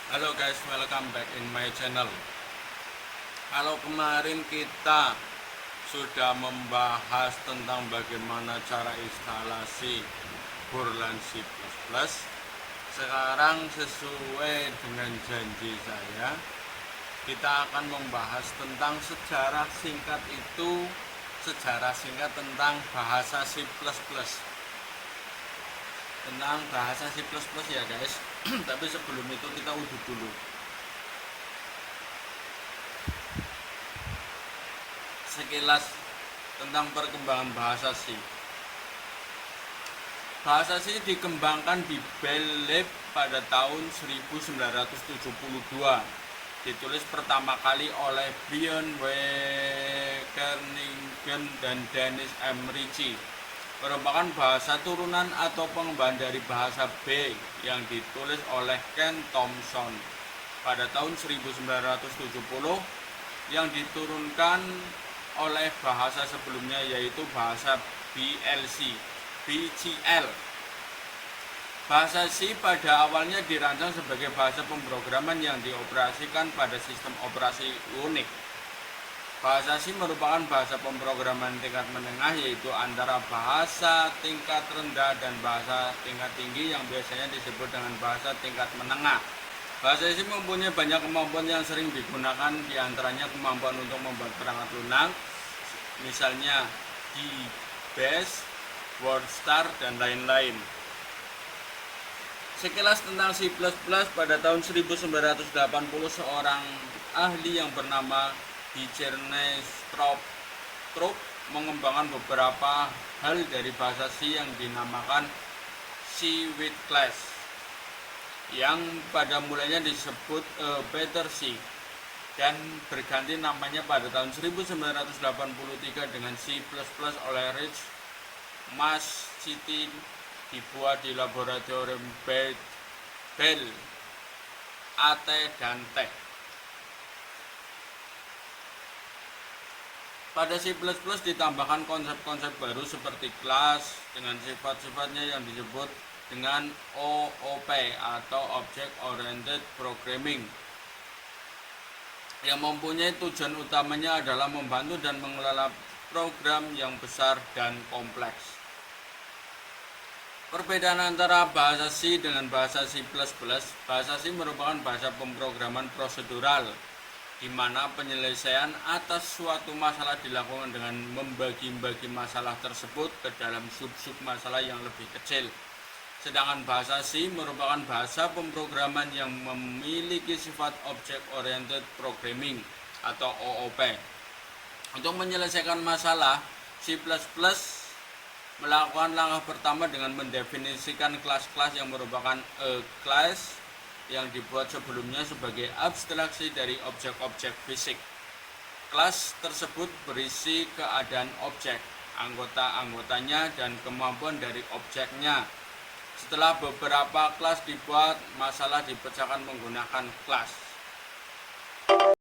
Halo guys, welcome back in my channel. Kalau kemarin kita sudah membahas tentang bagaimana cara instalasi Borland C++, sekarang sesuai dengan janji saya, kita akan membahas tentang sejarah singkat tentang bahasa C++. Tentang bahasa C++ ya guys. Tapi sebelum itu kita udut dulu. Sekilas tentang perkembangan bahasa C. Bahasa C dikembangkan di Bell Lab pada tahun 1972. Ditulis pertama kali oleh Brian W. Kernighan dan Dennis M. Ritchie. Merupakan bahasa turunan atau pengembangan dari bahasa B yang ditulis oleh Ken Thompson pada tahun 1970, yang diturunkan oleh bahasa sebelumnya yaitu bahasa BCL. Bahasa C pada awalnya dirancang sebagai bahasa pemrograman yang dioperasikan pada sistem operasi Unix. Bahasa C merupakan bahasa pemrograman tingkat menengah, yaitu antara bahasa tingkat rendah dan bahasa tingkat tinggi yang biasanya disebut dengan bahasa tingkat menengah. Bahasa C mempunyai banyak kemampuan yang sering digunakan, diantaranya kemampuan untuk membuat perangkat lunak, misalnya DBase, WordStar, dan lain-lain. Sekilas tentang C++, pada tahun 1980 seorang ahli yang bernama Dijernes Trup mengembangkan beberapa hal dari bahasa C yang dinamakan C with class, yang pada mulanya disebut Better C, dan berganti namanya pada tahun 1983 dengan C++ oleh Rich Mascitin, dibuat di laboratorium Bell, AT, dan T. Pada C++ ditambahkan konsep-konsep baru seperti kelas dengan sifat-sifatnya yang disebut dengan OOP atau Object Oriented Programming, yang mempunyai tujuan utamanya adalah membantu dan mengelola program yang besar dan kompleks. Perbedaan antara bahasa C dengan bahasa C++. Bahasa C merupakan bahasa pemrograman prosedural, di mana penyelesaian atas suatu masalah dilakukan dengan membagi-bagi masalah tersebut ke dalam sub-sub masalah yang lebih kecil. Sedangkan bahasa C merupakan bahasa pemrograman yang memiliki sifat Object Oriented Programming atau OOP. Untuk menyelesaikan masalah, C++ melakukan langkah pertama dengan mendefinisikan kelas-kelas yang merupakan class yang dibuat sebelumnya sebagai abstraksi dari objek-objek fisik. Kelas tersebut berisi keadaan objek, anggota-anggotanya, dan kemampuan dari objeknya. Setelah beberapa kelas dibuat, masalah dipecahkan menggunakan kelas.